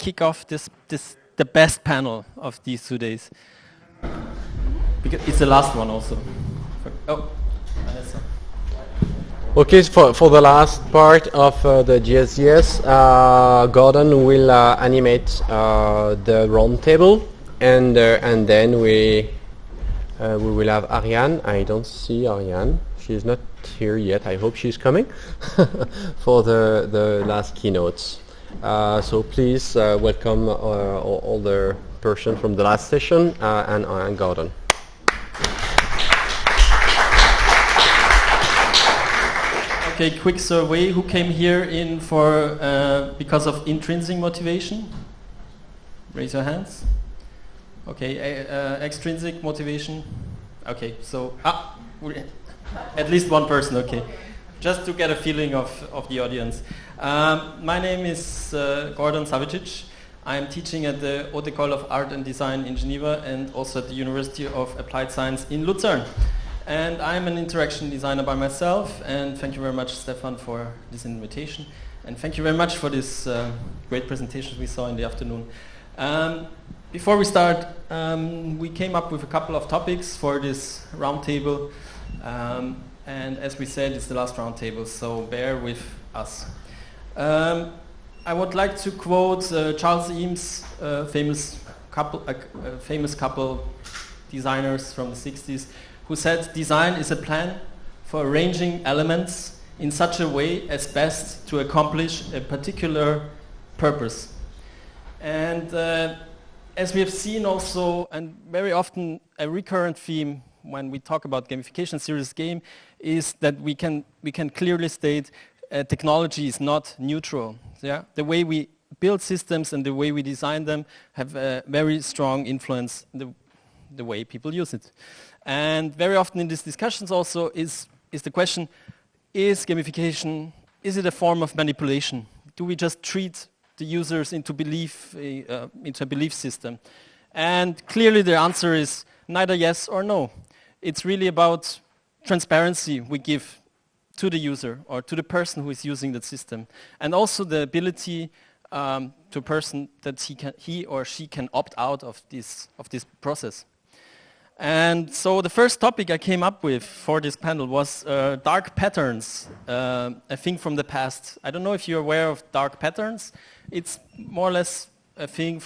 kick off the best panel of these 2 days? Because it's the last one also. Oh, Vanessa. Okay, for the last part of the GSGS, Gordon will animate the roundtable, and then we will have Ariane. I don't see Ariane. She's not here yet. I hope she's coming for the last keynotes. So please welcome all the person from the last session and Gordon. Okay, quick survey. Who came here in for because of intrinsic motivation? Raise your hands. Okay, extrinsic motivation. Okay, so at least one person. Okay, just to get a feeling of the audience. My name is Gordon Savitch. I am teaching at the Haute École of Art and Design in Geneva and also at the University of Applied Science in Lucerne. And I'm an interaction designer by myself, and thank you very much, Stefan, for this invitation. And thank you very much for this great presentation we saw in the afternoon. Before we start, we came up with a couple of topics for this roundtable. And as we said, it's the last roundtable, so bear with us. I would like to quote Charles Eames, famous couple designers from the 60s, who said, "Design is a plan for arranging elements in such a way as best to accomplish a particular purpose." And as we have seen also, and very often a recurrent theme when we talk about gamification, serious game, is that we can clearly state technology is not neutral. Yeah? The way we build systems and the way we design them have a very strong influence the way people use it. And very often in these discussions also is the question, is gamification, is it a form of manipulation? Do we just treat the users into a belief system? And clearly the answer is neither yes or no. It's really about transparency we give to the user or to the person who is using that system. And also the ability to a person that he or she can opt out of this process. And so the first topic I came up with for this panel was dark patterns, a thing from the past. I don't know if you're aware of dark patterns. It's more or less a thing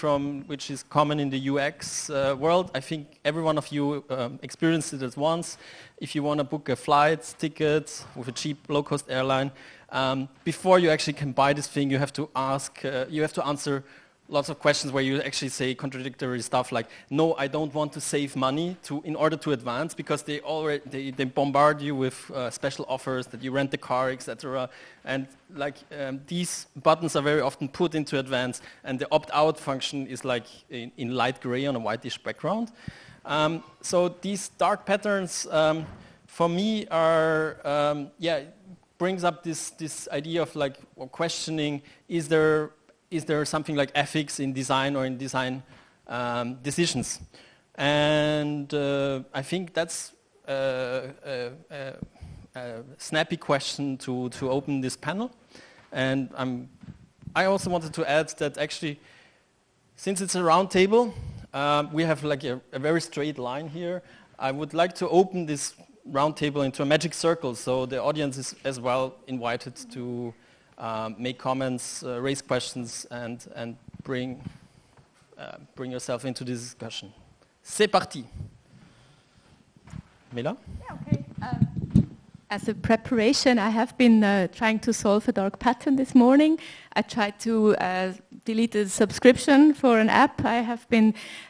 which is common in the UX world. I think every one of you experienced it at once. If you want to book a flight ticket with a cheap low-cost airline, before you actually can buy this thing, you have to answer lots of questions where you actually say contradictory stuff like, no, I don't want to save money in order to advance, because they bombard you with special offers that you rent the car, etc. And these buttons are very often put into advance, and the opt-out function is like in light gray on a whitish background. So these dark patterns, for me, are brings up this idea of questioning: is there something like ethics in design or in design decisions? And I think that's a snappy question to open this panel. And I also wanted to add that actually, since it's a round table, we have a very straight line here. I would like to open this round table into a magic circle, so the audience is as well invited to make comments, raise questions, and bring yourself into this discussion. C'est parti. Mela? Yeah, okay. As a preparation, I have been trying to solve a dark pattern this morning. I tried to delete a subscription for an app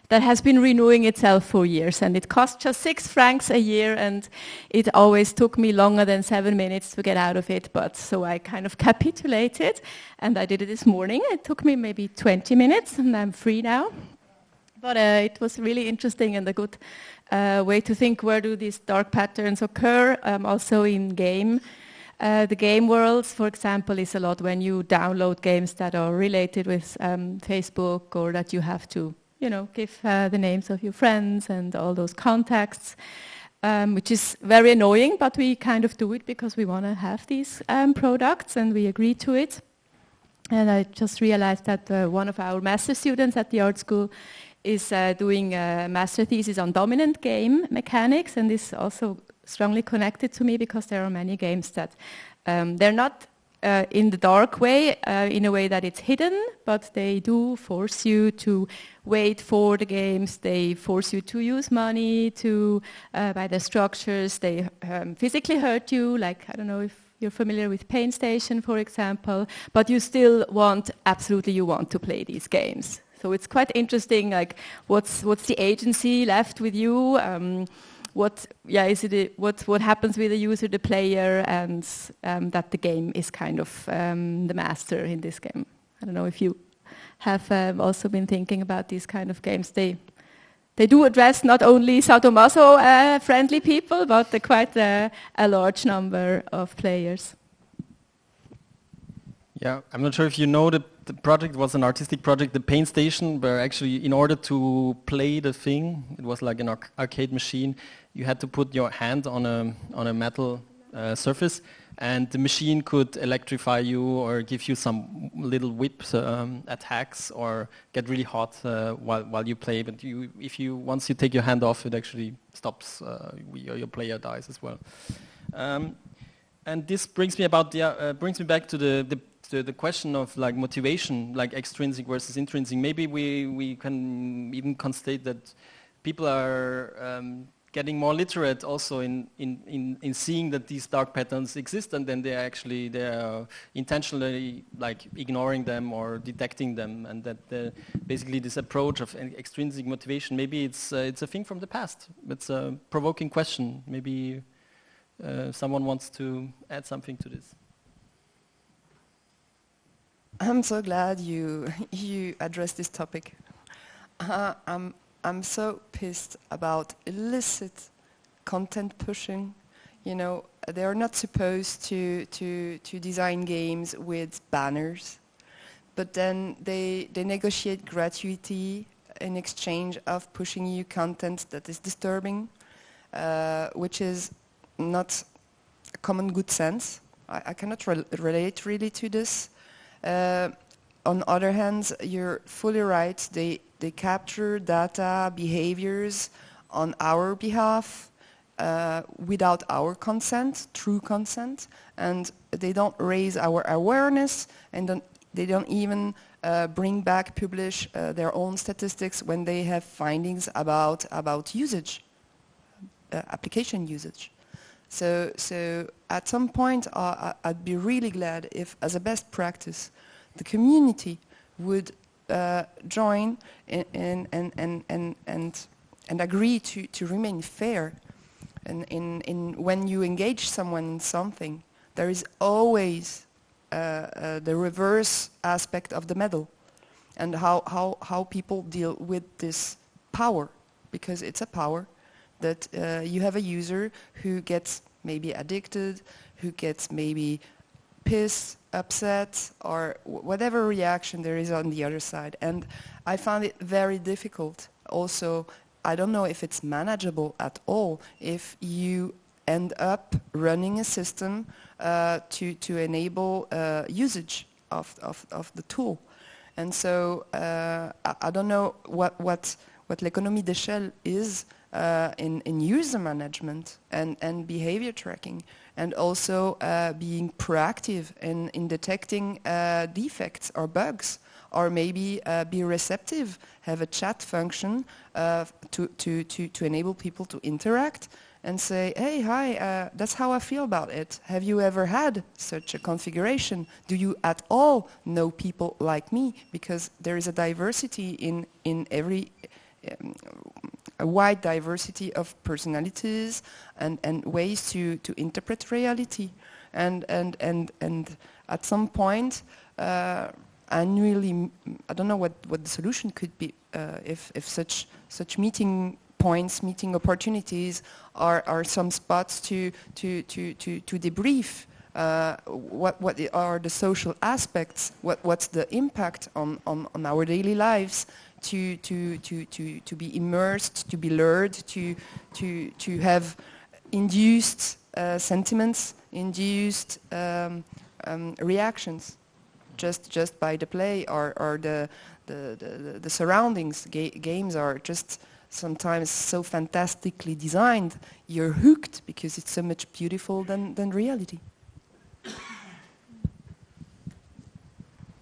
that has been renewing itself for years, and it cost just 6 francs a year, and it always took me longer than 7 minutes to get out of it, so I kind of capitulated, and I did it this morning. It took me maybe 20 minutes, and I'm free now. But it was really interesting and a good way to think, where do these dark patterns occur, also in game. The game worlds, for example, is a lot when you download games that are related with Facebook, or that you have to, give the names of your friends and all those contacts, which is very annoying, but we kind of do it because we want to have these products and we agree to it. And I just realized that one of our master students at the art school is doing a master thesis on dominant game mechanics, and is also strongly connected to me because there are many games that they're not in the dark way, in a way that it's hidden, but they do force you to wait for the games. They force you to use money to buy the structures. They physically hurt you, like, I don't know if you're familiar with Pain Station, for example, but you still want, absolutely you want to play these games. So it's quite interesting, like, what's the agency left with you? What happens with the user, the player, and that the game is kind of the master in this game. I don't know if you have also been thinking about these kind of games. They do address not only sadomaso friendly people, but quite a large number of players. Yeah, I'm not sure if you know the project was an artistic project, the Pain Station, where actually in order to play the thing, it was like an arcade machine, you had to put your hand on a metal surface, and the machine could electrify you or give you some little whips, attacks, or get really hot while you play. But once you take your hand off, it actually stops. Your player dies as well. And this brings me back to the question of like motivation, like extrinsic versus intrinsic. Maybe we can even constate that people are getting more literate also in seeing that these dark patterns exist, and then they are intentionally like ignoring them or detecting them, and that basically this approach of extrinsic motivation, maybe it's a thing from the past. It's a provoking question. Maybe someone wants to add something to this. I'm so glad you addressed this topic. I'm so pissed about illicit content pushing. You know, they are not supposed to design games with banners, but then they negotiate gratuity in exchange of pushing you content that is disturbing, which is not common good sense. I cannot relate really to this. On the other hand, you're fully right. They capture data, behaviors on our behalf without our consent, true consent, and they don't raise our awareness, and they don't even publish their own statistics when they have findings about usage, application usage. So at some point, I'd be really glad if, as a best practice, the community would join and agree to remain fair. And when you engage someone in something, there is always the reverse aspect of the medal, and how people deal with this power, because it's a power that you have a user who gets maybe addicted, who gets maybe pissed, upset, or whatever reaction there is on the other side. And I found it very difficult. Also, I don't know if it's manageable at all if you end up running a system to enable usage of the tool. And so I don't know what l'économie d'échelle is in user management and behavior tracking, and also being proactive in detecting defects or bugs, or maybe be receptive, have a chat function to enable people to interact and say, hey, hi, that's how I feel about it. Have you ever had such a configuration? Do you at all know people like me? Because there is a diversity in every a wide diversity of personalities and ways to interpret reality, and at some point, I don't know what the solution could be if such meeting points, meeting opportunities are some spots to debrief what are the social aspects, what's the impact on our daily lives, to be immersed, to be lured, to have induced sentiments, induced reactions. just by the play or the surroundings. Games are just sometimes so fantastically designed, you're hooked because it's so much beautiful than reality.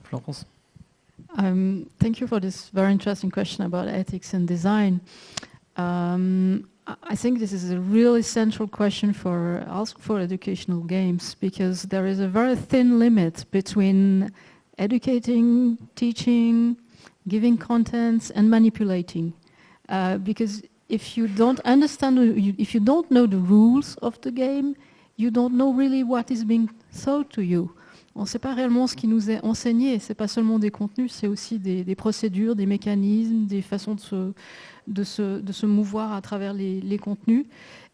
Florence? Thank you for this very interesting question about ethics and design. I think this is a really central question for educational games, because there is a very thin limit between educating, teaching, giving contents, and manipulating. Because if you don't understand, if you don't know the rules of the game, you don't know really what is being sold to you. On ne sait pas réellement ce qui nous est enseigné. C'est pas seulement des contenus, c'est aussi des procédures, des mécanismes, des façons de se mouvoir à travers les contenus.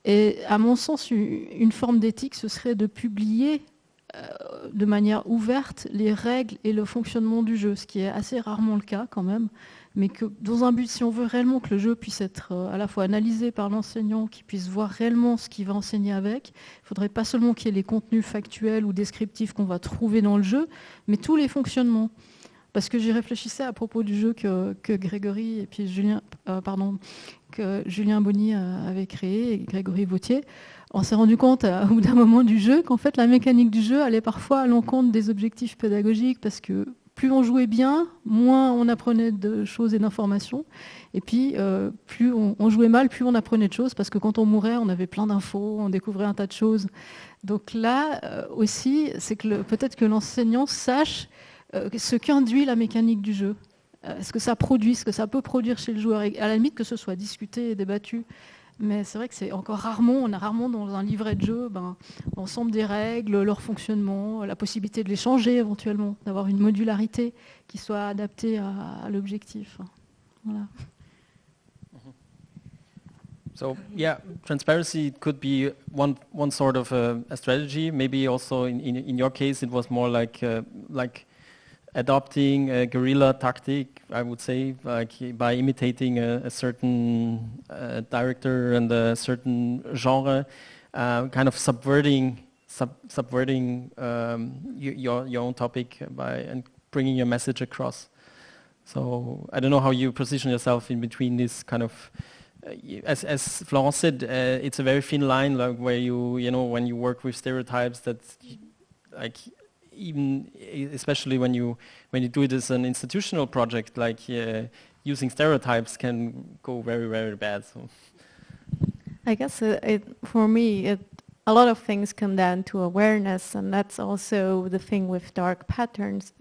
Et à mon sens, une forme d'éthique, ce serait de publier de manière ouverte les règles et le fonctionnement du jeu, ce qui est assez rarement le cas quand même, mais que dans un but, si on veut réellement que le jeu puisse être à la fois analysé par l'enseignant, qu'il puisse voir réellement ce qu'il va enseigner avec, il ne faudrait pas seulement qu'il y ait les contenus factuels ou descriptifs qu'on va trouver dans le jeu, mais tous les fonctionnements. Parce que j'y réfléchissais à propos du jeu que Grégory et puis que Julien Bonny avait créé, et Grégory Vautier. On s'est rendu compte au bout d'un moment du jeu qu'en fait la mécanique du jeu allait parfois à l'encontre des objectifs pédagogiques, parce que plus on jouait bien, moins on apprenait de choses et d'informations. Et puis, plus on jouait mal, plus on apprenait de choses, parce que quand on mourait, on avait plein d'infos, on découvrait un tas de choses. Donc là aussi, c'est que peut-être que l'enseignant sache ce qu'induit la mécanique du jeu. Ce que ça produit, ce que ça peut produire chez le joueur. Et à la limite que ce soit discuté et débattu. Mais c'est vrai que c'est encore rarement, on a rarement dans un livret de jeu l'ensemble des règles, leur fonctionnement, la possibilité de les changer éventuellement, d'avoir une modularité qui soit adaptée à l'objectif. Voilà. So yeah, transparency could be one sort of a strategy. Maybe also in your case it was more like adopting a guerrilla tactic, I would say, like by imitating a certain director and a certain genre, kind of subverting your own topic and bringing your message across. So I don't know how you position yourself in between this kind of, as Florence said, it's a very thin line, like where you know when you work with stereotypes, that like even especially when you do it as an institutional project, like using stereotypes can go very, very bad. So I guess for me, a lot of things come down to awareness, and that's also the thing with dark patterns.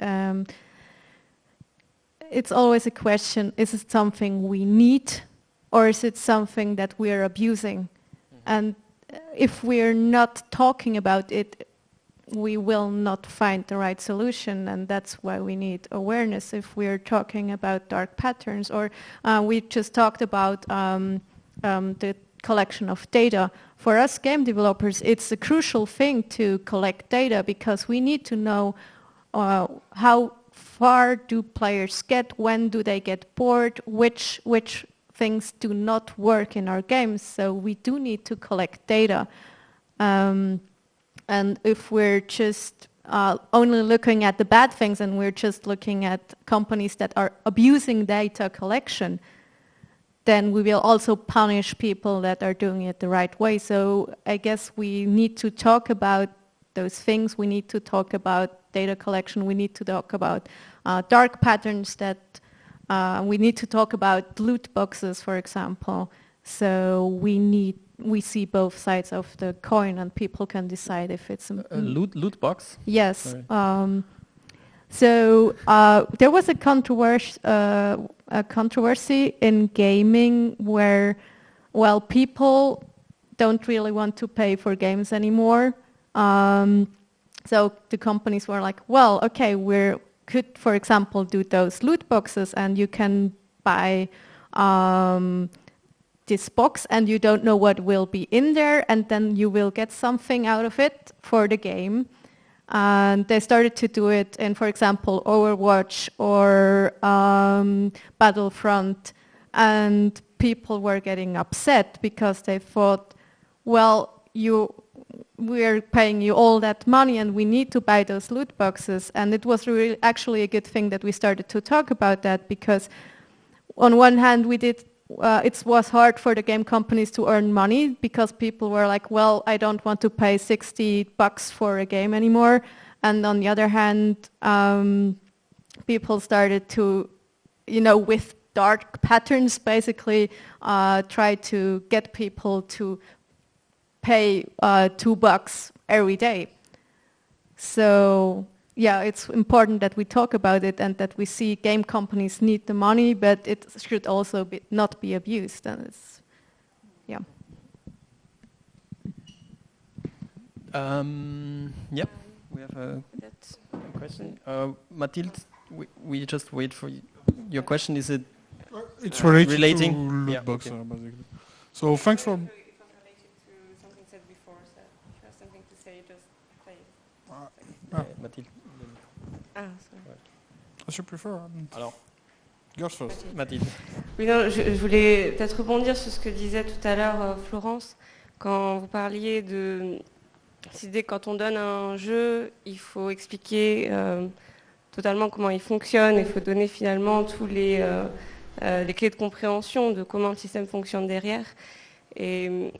It's always a question, is it something we need, or is it something that we're abusing? And if we're not talking about it, we will not find the right solution, and that's why we need awareness. If we're talking about dark patterns, or we just talked about the collection of data. For us game developers, it's a crucial thing to collect data, because we need to know how far do players get, when do they get bored, which things do not work in our games. So we do need to collect data. And if we're just only looking at the bad things, and we're just looking at companies that are abusing data collection, then we will also punish people that are doing it the right way. So I guess we need to talk about those things. We need to talk about data collection. We need to talk about dark patterns. We need to talk about loot boxes, for example. So we see both sides of the coin, and people can decide if it's a loot box. Yes. So there was a controversy in gaming where, well, people don't really want to pay for games anymore. So the companies were like, well, okay, we could, for example, do those loot boxes, and you can buy this box and you don't know what will be in there, and then you will get something out of it for the game. And they started to do it in, for example, Overwatch or Battlefront, and people were getting upset because they thought, well, we're paying you all that money and we need to buy those loot boxes. And it was really actually a good thing that we started to talk about that, because on one hand it was hard for the game companies to earn money, because people were like, well, I don't want to pay $60 for a game anymore. And on the other hand, people started to, with dark patterns basically, try to get people to pay $2 every day. So yeah, it's important that we talk about it and that we see game companies need the money, but it should also not be abused. And it's, yeah. Yep, we have a question. Mathilde, we just wait for your question. Is it it's related relating? to loot Yeah, box, okay. basically. So thanks for... It was related to something said before, so if you have something to say, just say it. Mathilde. Ah, sorry. As you prefer. Alors, Girls first. Mathilde. Oui, non, je voulais peut-être rebondir sur ce que disait tout à l'heure Florence, quand vous parliez de cette idée que quand on donne un jeu, il faut expliquer totalement comment il fonctionne, il faut donner finalement tous les clés de compréhension de comment le système fonctionne derrière. Et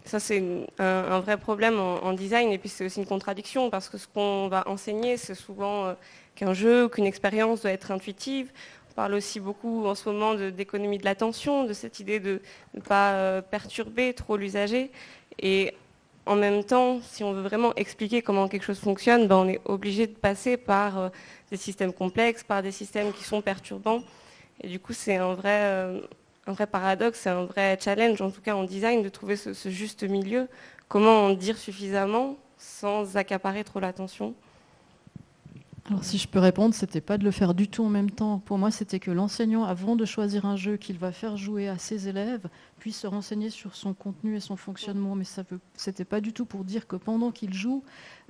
ça, c'est un vrai problème en design, et puis c'est aussi une contradiction, parce que ce qu'on va enseigner, c'est souvent qu'un jeu ou qu'une expérience doit être intuitive. On parle aussi beaucoup en ce moment d'économie de l'attention, de cette idée de ne pas perturber trop l'usager. Et en même temps, si on veut vraiment expliquer comment quelque chose fonctionne, on est obligé de passer par des systèmes complexes, par des systèmes qui sont perturbants. Et du coup, c'est un vrai paradoxe, c'est un vrai challenge, en tout cas en design, de trouver ce juste milieu. Comment en dire suffisamment sans accaparer trop l'attention? Alors si je peux répondre, c'était pas de le faire du tout en même temps. Pour moi, c'était que l'enseignant, avant de choisir un jeu qu'il va faire jouer à ses élèves, puisse se renseigner sur son contenu et son fonctionnement. Mais c'était pas du tout pour dire que pendant qu'il joue,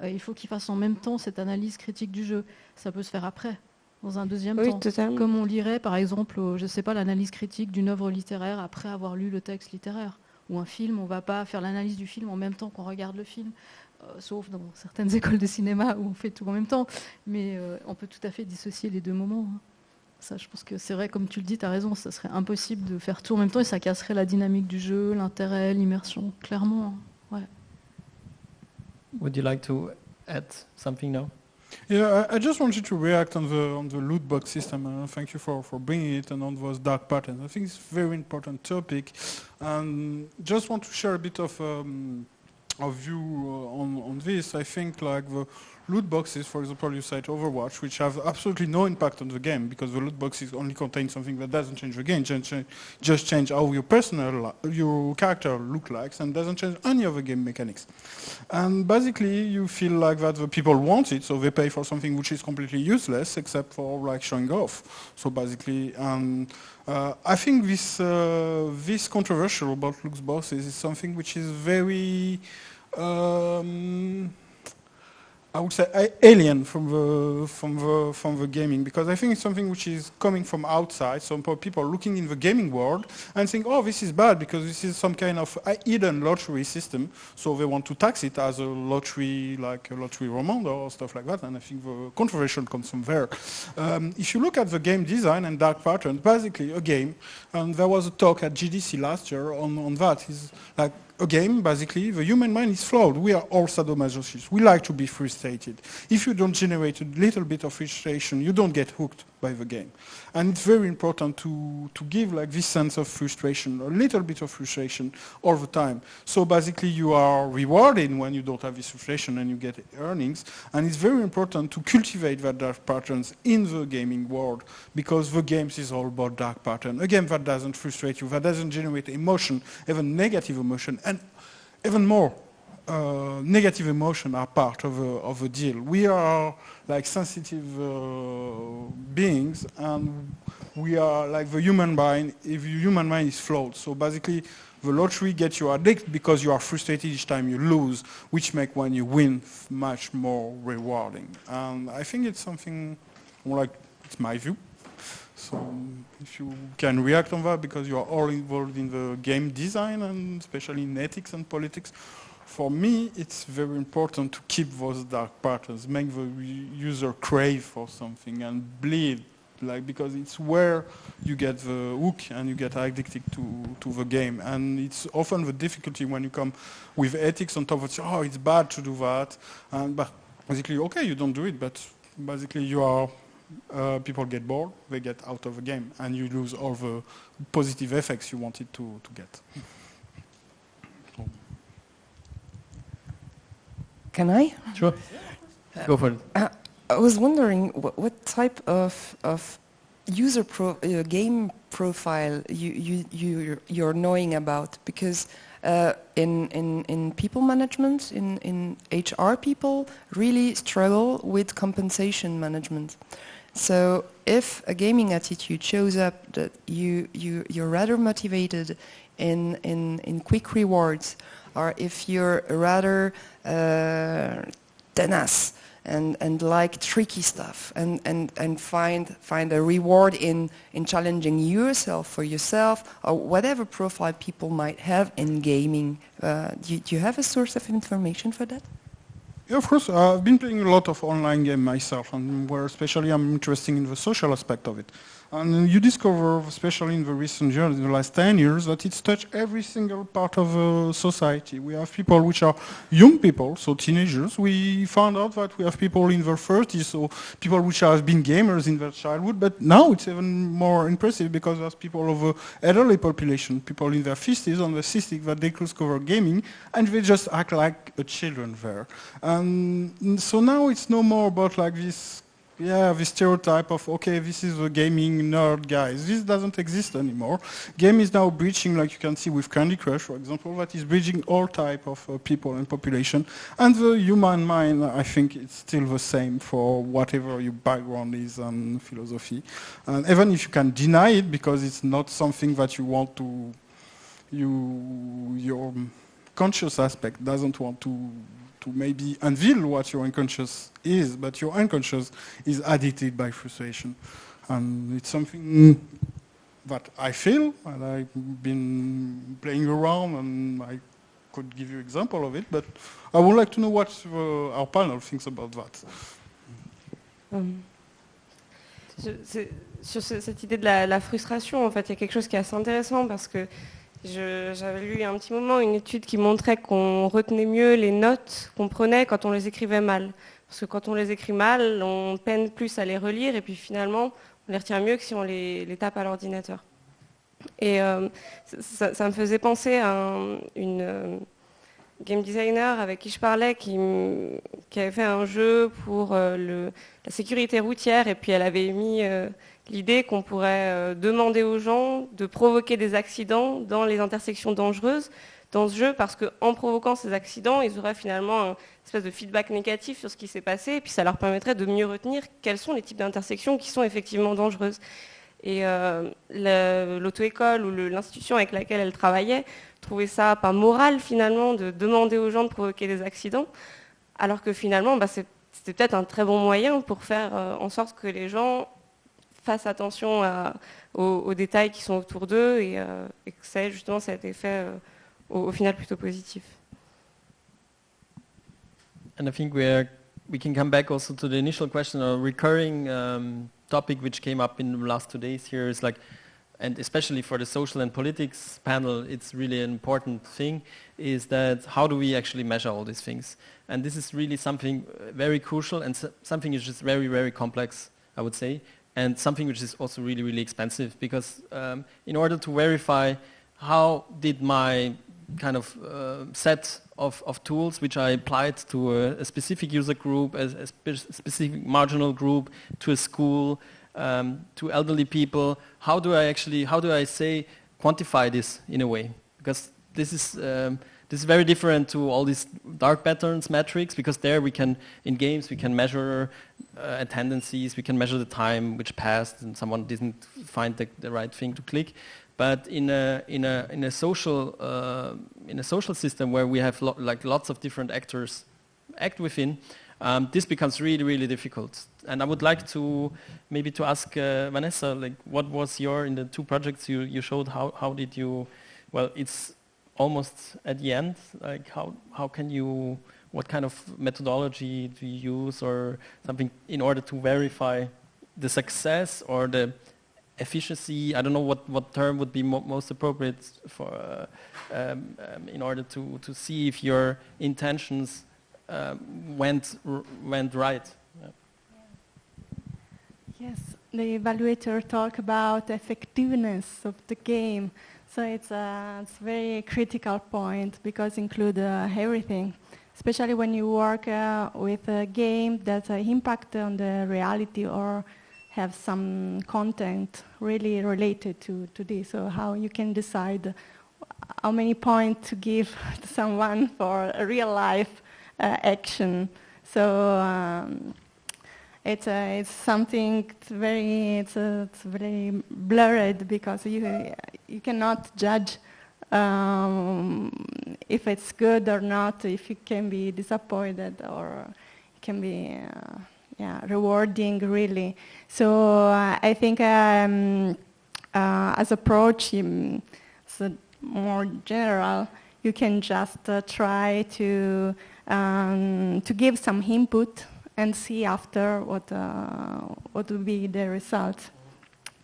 il faut qu'il fasse en même temps cette analyse critique du jeu. Ça peut se faire après, dans un deuxième temps. Totalement. Comme on lirait, par exemple, je sais pas, l'analyse critique d'une œuvre littéraire après avoir lu le texte littéraire. Ou un film, on va pas faire l'analyse du film en même temps qu'on regarde le film. Sauf dans certaines écoles de cinéma où on fait tout en même temps, mais on peut tout à fait dissocier les deux moments. Ça, je pense que c'est vrai, comme tu le dis, tu as raison, ça serait impossible de faire tout en même temps et ça casserait la dynamique du jeu, l'intérêt, l'immersion, clairement. Ouais. Would you like to add something now? Yeah, I just wanted to react on the loot box system. Thank you for bringing it and on those dark patterns. I think it's a very important topic. And just want to share a bit of view on this. I think like the loot boxes, for example, you cite Overwatch, which have absolutely no impact on the game because the loot boxes only contain something that doesn't change the game, just change how your character look like, and doesn't change any of the game mechanics. And basically, you feel like that the people want it, so they pay for something which is completely useless except for like showing off. So basically, I think this controversial about loot boxes is something which is very I would say alien from the gaming, because I think it's something which is coming from outside. Some people looking in the gaming world and think, oh, this is bad because this is some kind of hidden lottery system. So they want to tax it as a lottery, like a lottery romande or stuff like that. And I think the controversial comes from there. If you look at the game design and dark patterns, basically a game, and there was a talk at GDC last year on that. Is like a game, basically, the human mind is flawed. We are all sadomasochists. We like to be frustrated. If you don't generate a little bit of frustration, you don't get hooked by the game. And it's very important to give like this sense of frustration, a little bit of frustration all the time. So basically you are rewarded when you don't have this frustration and you get earnings. And it's very important to cultivate that dark patterns in the gaming world, because the games is all about dark pattern. A game that doesn't frustrate you, that doesn't generate emotion, even negative emotion, and even more negative emotion are part of a deal. We are like sensitive beings, and we are like the human mind. If the human mind is flawed, so basically the lottery gets you addicted because you are frustrated each time you lose, which make when you win much more rewarding. And I think it's something like, it's my view. So if you can react on that, because you are all involved in the game design and especially in ethics and politics, for me, it's very important to keep those dark patterns, make the user crave for something and bleed, because it's where you get the hook and you get addicted to the game. And it's often the difficulty when you come with ethics on top of it, oh, it's bad to do that. But basically, okay, you don't do it, but basically you are, people get bored, they get out of the game, and you lose all the positive effects you wanted to get. Can I? Sure. Go for it. I was wondering what type of user game profile you're knowing about, because in people management, in HR, people really struggle with compensation management. So if a gaming attitude shows up that you're rather motivated in quick rewards, or if you're rather tenace and like tricky stuff and find a reward in challenging yourself for yourself, or whatever profile people might have in gaming, do you have a source of information for that? Yeah, of course. I've been playing a lot of online games myself, and where especially I'm interested in the social aspect of it. And you discover, especially in the recent years, in the last 10 years, that it's touched every single part of society. We have people which are young people, so teenagers. We found out that we have people in their 30s, so people which have been gamers in their childhood. But now it's even more impressive because there's people of the elderly population, people in their 50s and their 60s, that they discover gaming, and they just act like a children there. And so now it's no more about like this. Yeah, the stereotype of, okay, this is the gaming nerd guys. This doesn't exist anymore. Game is now breaching, like you can see with Candy Crush, for example, that is breaching all type of people and population. And the human mind, I think it's still the same for whatever your background is and philosophy. And even if you can deny it because it's not something that you want to, your conscious aspect doesn't want to maybe unveil what your unconscious is, but your unconscious is addicted by frustration. And it's something that I feel, and I've been playing around, and I could give you an example of it, but I would like to know what our panel thinks about that. Sur cette idée de la frustration, en fait, il y a quelque chose qui est assez intéressant parce que j'avais lu il y a un petit moment une étude qui montrait qu'on retenait mieux les notes qu'on prenait quand on les écrivait mal. Parce que quand on les écrit mal, on peine plus à les relire et puis finalement, on les retient mieux que si on les tape à l'ordinateur. Et ça me faisait penser à une game designer avec qui je parlais qui avait fait un jeu pour la sécurité routière et puis elle avait mis l'idée qu'on pourrait demander aux gens de provoquer des accidents dans les intersections dangereuses dans ce jeu parce qu'en provoquant ces accidents, ils auraient finalement une espèce de feedback négatif sur ce qui s'est passé et puis ça leur permettrait de mieux retenir quels sont les types d'intersections qui sont effectivement dangereuses. Et l'auto-école ou l'institution avec laquelle elle travaillait trouvait ça pas moral finalement de demander aux gens de provoquer des accidents, alors que finalement c'était peut-être un très bon moyen pour faire en sorte que les gens fassent attention aux détails qui sont autour d'eux et que ça a été fait au final plutôt positif. And I think we can come back also to the initial question, a recurring topic which came up in the last 2 days here is like, and especially for the social and politics panel, it's really an important thing, is that how do we actually measure all these things? And this is really something very crucial and something which is very, very complex, I would say, and something which is also really, really expensive because in order to verify how did my kind of set of tools which I applied to a specific user group, a specific marginal group, to a school, to elderly people, how do I quantify this in a way? Because this is very different to all these dark patterns metrics, because there we can, in games, we can measure attendances, we can measure the time which passed and someone didn't find the right thing to click. But in a social system where we have lots of different actors act within, this becomes really, really difficult. And I would like to maybe to ask Vanessa, like, what was in the 2 projects you showed, how did you, well, it's almost at the end, like how can you, what kind of methodology do you use or something in order to verify the success or the efficiency? I don't know what term would be most appropriate for in order to see if your intentions went right. Yeah. Yes, the evaluator talk about effectiveness of the game. So it's a very critical point because include everything, especially when you work with a game that impact on the reality or have some content really related to this. So how you can decide how many points to give to someone for a real life action. So it's something it's very blurred because you cannot judge if it's good or not, if you can be disappointed or it can be rewarding really. So I think as approach so more general, you can just try to give some input and see after what will be the result.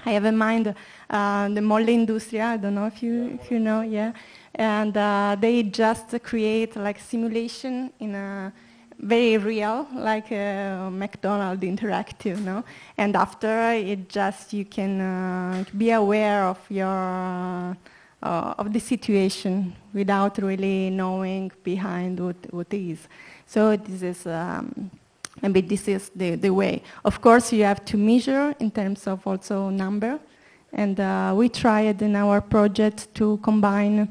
I have in mind the Molle Industria, I don't know if you know, yeah. And they just create like simulation in a very real, like McDonald's interactive, no? And after it just, you can be aware of your, of the situation without really knowing behind what is. So this is, maybe this is the way. Of course, you have to measure in terms of also number. And we tried in our project to combine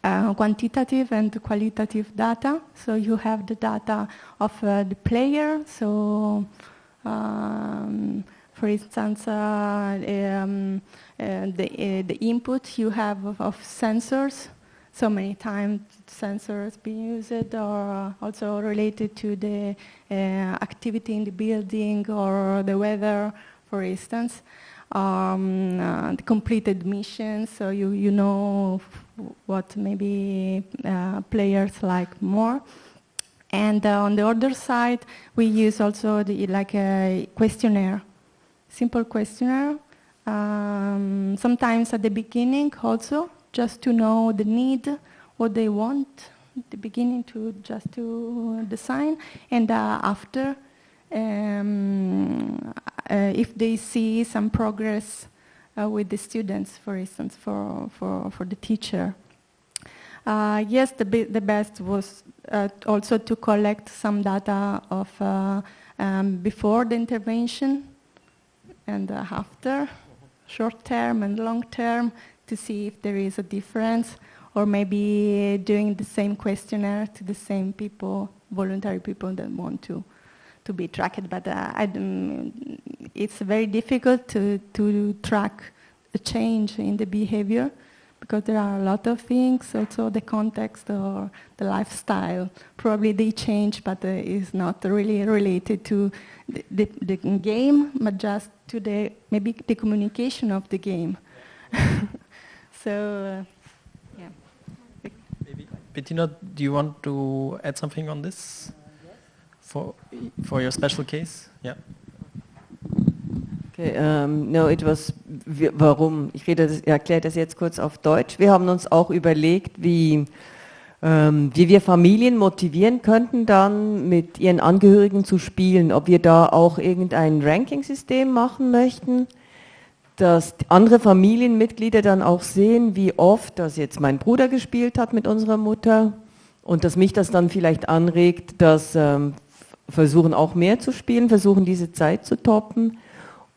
quantitative and qualitative data. So you have the data of the player. So, for instance, the input you have of sensors. So many times sensors being used, or also related to the activity in the building or the weather, for instance. The completed mission, so you know what maybe players like more. And on the other side, we use also like a questionnaire, simple questionnaire. Sometimes at the beginning also, just to know the need, what they want, at the beginning to just to design, and after, if they see some progress with the students, for instance, for the teacher. Yes, the best was also to collect some data of before the intervention and after, short term and long term, to see if there is a difference, or maybe doing the same questionnaire to the same people, voluntary people that want to be tracked. But it's very difficult to track a change in the behavior, because there are a lot of things, also the context or the lifestyle. Probably they change, but it's not really related to the game, but just to maybe the communication of the game. So, yeah. Maybe Bettina, do you want to add something on this for your special case? Yeah. Okay, no, it was warum. Ich erkläre das jetzt kurz auf Deutsch. Wir haben uns auch überlegt, wie wir Familien motivieren könnten, dann mit ihren Angehörigen zu spielen. Ob wir da auch irgendein Ranking-System machen möchten, dass andere Familienmitglieder dann auch sehen, wie oft das jetzt mein Bruder gespielt hat mit unserer Mutter, und dass mich das dann vielleicht anregt, dass versuchen auch mehr zu spielen, versuchen diese Zeit zu toppen.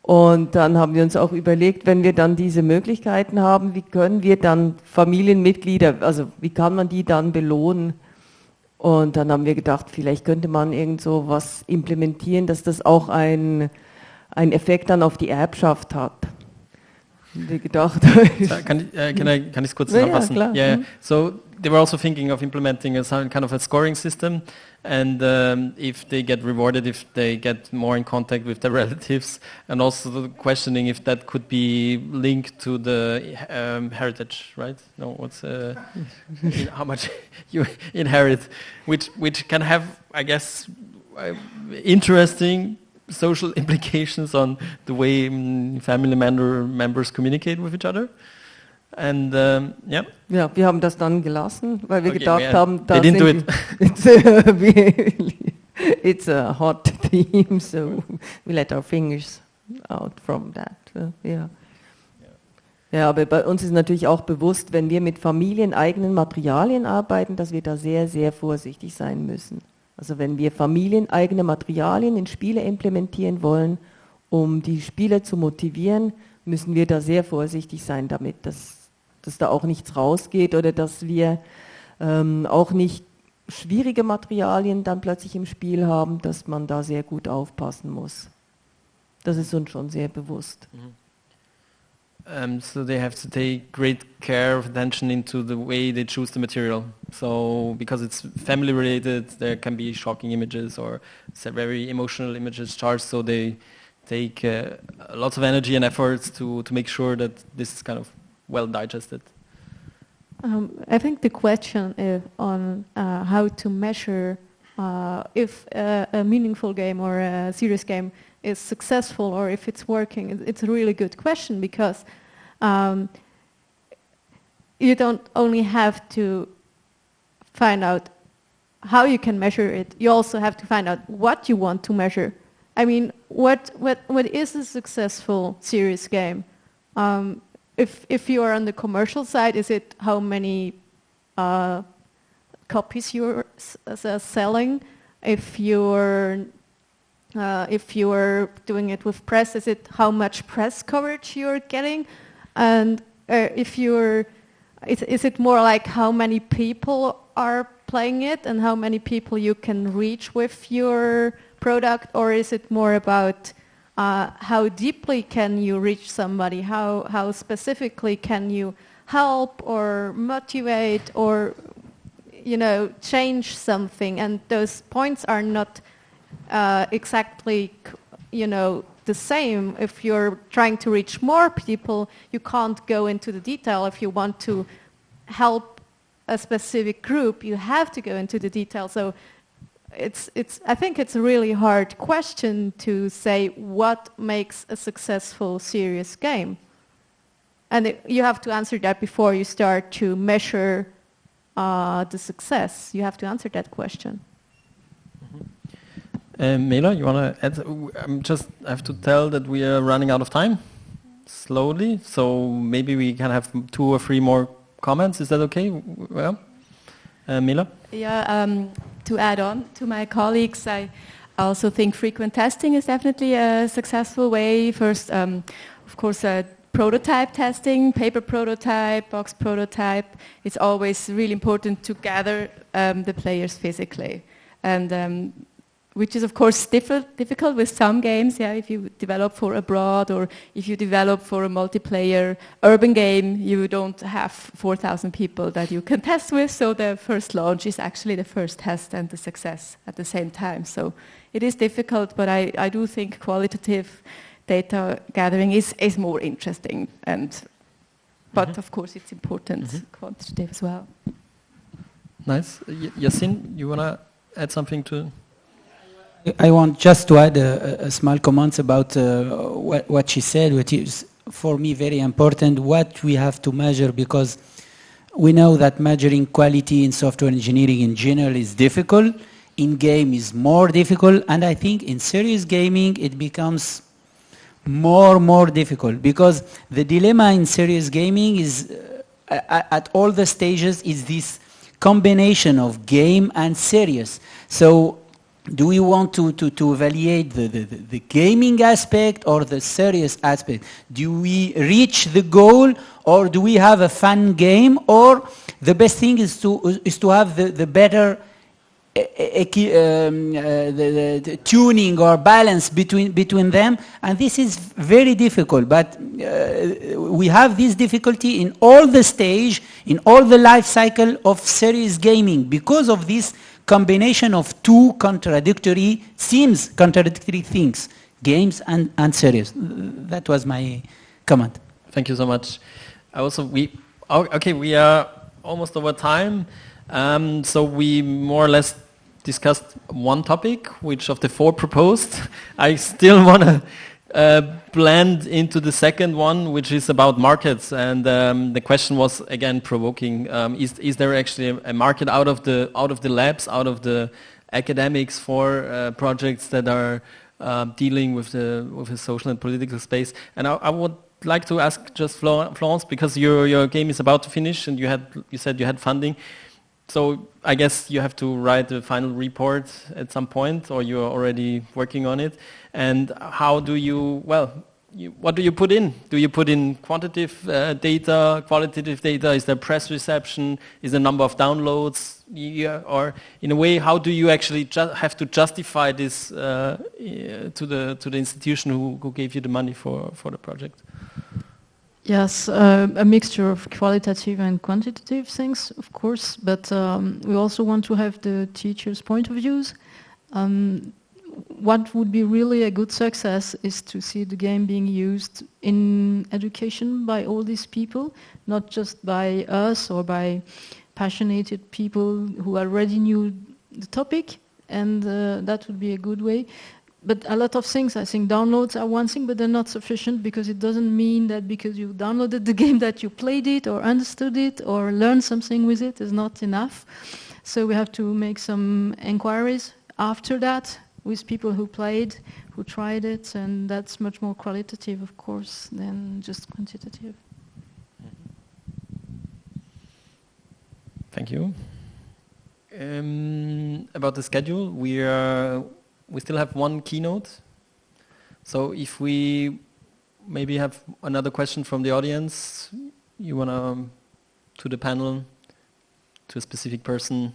Und dann haben wir uns auch überlegt, wenn wir dann diese Möglichkeiten haben, wie können wir dann Familienmitglieder, also wie kann man die dann belohnen? Und dann haben wir gedacht, vielleicht könnte man irgend so was implementieren, dass das auch einen Effekt dann auf die Erbschaft hat. die gedacht Kann ich es kurz Ja, ja, zusammenfassen? klar. Yeah. Mhm. So they were also thinking of implementing a kind of a scoring system, and if they get rewarded, if they get more in contact with their relatives, and also questioning if that could be linked to the heritage, right? No, what's how much you inherit, which can have, I guess, interesting social implications on the way family members communicate with each other. And yeah. Ja, wir haben das dann gelassen, weil wir Okay, gedacht yeah. haben, They didn't do it. It's a hot theme, so we let our fingers out from that. Yeah. Ja, aber bei uns ist natürlich auch bewusst, wenn wir mit familieneigenen Materialien arbeiten, dass wir da sehr, sehr vorsichtig sein müssen. Also wenn wir familieneigene Materialien in Spiele implementieren wollen, um die Spieler zu motivieren, müssen wir da sehr vorsichtig sein damit, dass da auch nichts rausgeht oder dass wir auch nicht schwierige Materialien dann plötzlich im Spiel haben, dass man da sehr gut aufpassen muss. Das ist uns schon sehr bewusst. So they have to take great care of attention into the way they choose the material. So because it's family related, there can be shocking images or very emotional images charged. So they take lots of energy and efforts to make sure that this is kind of well digested. I think the question on how to measure if a meaningful game or a serious game is successful or if it's working, it's a really good question, because you don't only have to find out how you can measure it, you also have to find out what you want to measure. I mean, what is a successful serious game? If you are on the commercial side, is it how many copies you're selling? If you're doing it with press, is it how much press coverage you're getting? And is it more like how many people are playing it and how many people you can reach with your product, or is it more about how deeply can you reach somebody? How specifically can you help or motivate or change something? And those points are not exactly the same. If you're trying to reach more people, you can't go into the detail. If you want to help a specific group, you have to go into the detail. So I think it's a really hard question to say what makes a successful serious game. And you have to answer that before you start to measure the success. You have to answer that question. Mela, you want to add? I have to tell that we are running out of time, slowly. So maybe we can have 2 or 3 more comments. Is that okay? Well, Mela? Yeah, to add on to my colleagues, I also think frequent testing is definitely a successful way. First, of course, prototype testing, paper prototype, box prototype. It's always really important to gather the players physically. And which is of course difficult with some games, yeah. If you develop for abroad or if you develop for a multiplayer urban game, you don't have 4,000 people that you can test with, so the first launch is actually the first test and the success at the same time. So it is difficult, but I do think qualitative data gathering is more interesting, but of course it's important quantitative as well. Nice. Yassine, you want to add something to? I want just to add a small comment about what she said, which is for me very important, what we have to measure, because we know that measuring quality in software engineering in general is difficult, in game is more difficult, and I think in serious gaming it becomes more difficult, because the dilemma in serious gaming is at all the stages is this combination of game and serious. So do we want to evaluate the gaming aspect or the serious aspect? Do we reach the goal, or do we have a fun game, or the best thing is to have the better the tuning or balance between them, and this is very difficult. But we have this difficulty in all the stage, in all the life cycle of serious gaming, because of this combination of two contradictory things, games and serious. That was my comment. Thank you so much. We are almost over time. So we more or less discussed one topic, which of the four proposed. I still want to blend into the second one, which is about markets. And the question was again provoking: is there actually a market out of the labs, out of the academics for projects that are dealing with the social and political space? And I would like to ask just Florence, because your game is about to finish, and you said you had funding. So I guess you have to write the final report at some point, or you're already working on it. And how do you, what do you put in? Do you put in quantitative data, qualitative data? Is there press reception? Is there number of downloads? Or in a way, how do you actually have to justify this to the institution who gave you the money for the project? Yes, a mixture of qualitative and quantitative things, of course, but we also want to have the teacher's point of views. What would be really a good success is to see the game being used in education by all these people, not just by us or by passionate people who already knew the topic, and that would be a good way. But a lot of things, I think downloads are one thing, but they're not sufficient, because it doesn't mean that because you downloaded the game that you played it or understood it or learned something with it is not enough. So we have to make some inquiries after that with people who played, who tried it, and that's much more qualitative, of course, than just quantitative. Thank you. About the schedule, we still have one keynote. So if we maybe have another question from the audience, you want to the panel, to a specific person.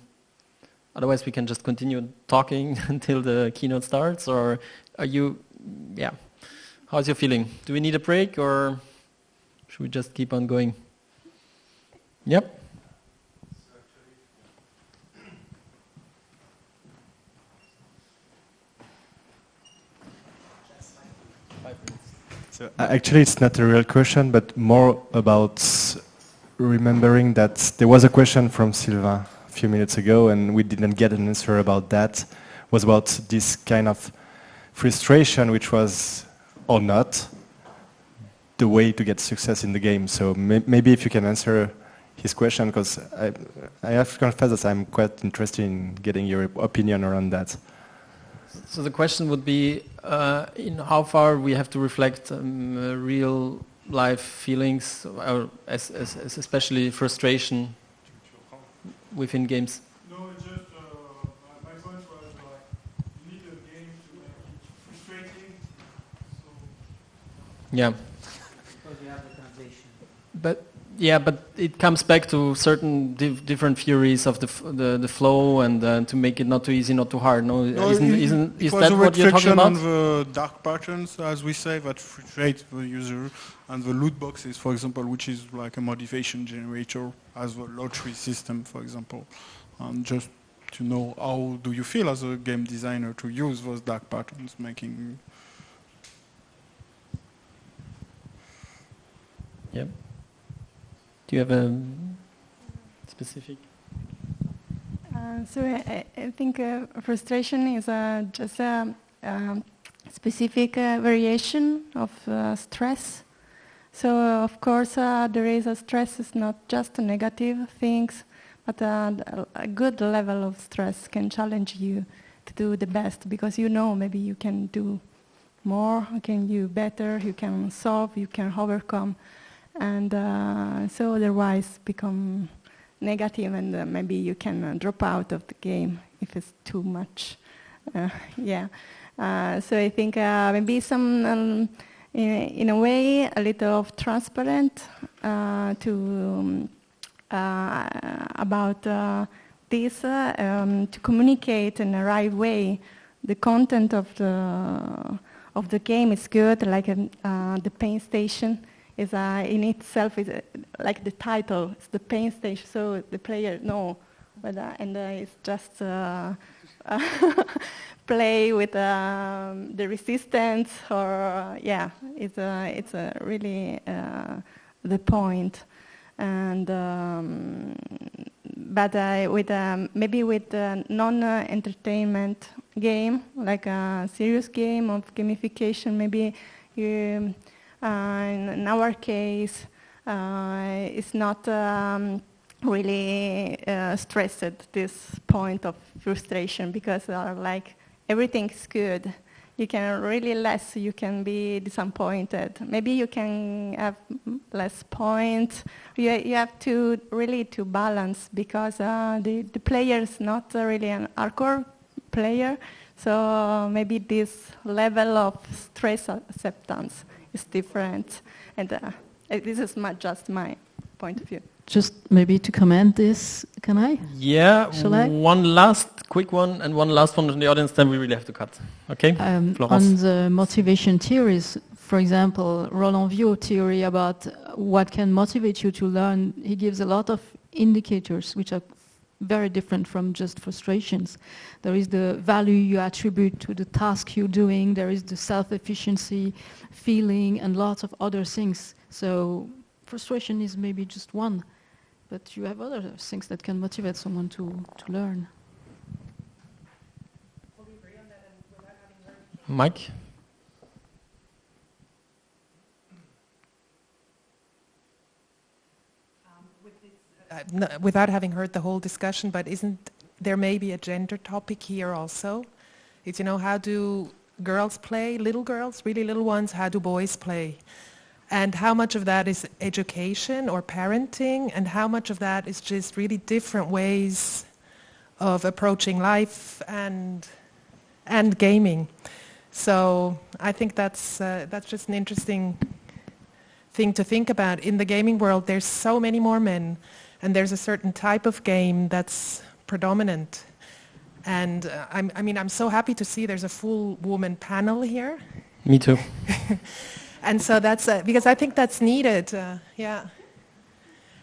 Otherwise we can just continue talking until the keynote starts, or are you, how's your feeling? Do we need a break, or should we just keep on going? Yep. So actually, it's not a real question, but more about remembering that there was a question from Sylvain a few minutes ago, and we didn't get an answer about that. It was about this kind of frustration, which was, or not, the way to get success in the game. So maybe if you can answer his question, because I have to confess that I'm quite interested in getting your opinion around that. So the question would be in how far we have to reflect real life feelings, or especially frustration within games. No, it's just my point was you need a game to make it frustrating. So yeah. Because you have the translation. But it comes back to certain different theories of the flow, and to make it not too easy, not too hard. No, is that what you're talking about? On the dark patterns, as we say, that frustrate the user, and the loot boxes, for example, which is like a motivation generator, as a lottery system, for example. And just to know how do you feel as a game designer to use those dark patterns, making. Yep. Do you have a specific? So I think frustration is just a specific variation of stress. So of course there is a stress is not just negative things, but a good level of stress can challenge you to do the best, because you know maybe you can do more, you can do better, you can solve, you can overcome. And so otherwise become negative, and maybe you can drop out of the game if it's too much. So I think maybe some, in a way, a little of transparent to about this to communicate in the right way. The content of the game is good, like the pain station is in itself is like the title. It's the pain station, so the player know, and it's just play with the resistance, or it's really the point. And but with maybe with a non-entertainment game, like a serious game of gamification, maybe in our case, it's not really stressed at this point of frustration, because like everything's good. You can really less, you can be disappointed. Maybe you can have less points. You have to really to balance, because the player is not really an hardcore player. So maybe this level of stress acceptance is different. And this is just my point of view. Just maybe to comment this, can I? Yeah, Shall I? one last quick one and one last one from the audience, then we really have to cut. Okay? On Florence. the motivation theories, for example, Roland Viau theory about what can motivate you to learn, he gives a lot of indicators which are very different from just frustrations. There is the value you attribute to the task you're doing, there is the self-efficiency feeling, and lots of other things. So frustration is maybe just one, but you have other things that can motivate someone to learn. Mike? Without having heard the whole discussion, but isn't there maybe a gender topic here also? It's, how do girls play, little girls, really little ones, how do boys play? And how much of that is education or parenting, and how much of that is just really different ways of approaching life and gaming? So I think that's just an interesting thing to think about. In the gaming world, there's so many more men, and there's a certain type of game that's predominant. And I'm so happy to see there's a full woman panel here. Me too. And so that's because I think that's needed,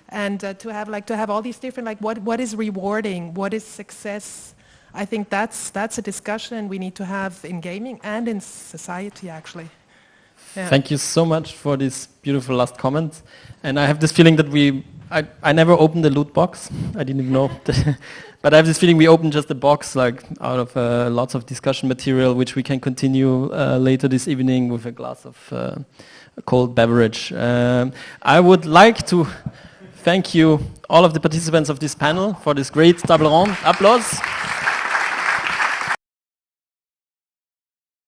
and to have all these different, what is rewarding, what is success. I think that's a discussion we need to have in gaming and in society, actually. Yeah. Thank you so much for this beautiful last comment. And I have this feeling that I never opened the loot box. I didn't know. But I have this feeling we opened just a box out of lots of discussion material, which we can continue later this evening with a glass of a cold beverage. I would like to thank you, all of the participants of this panel, for this great table ronde. Applause.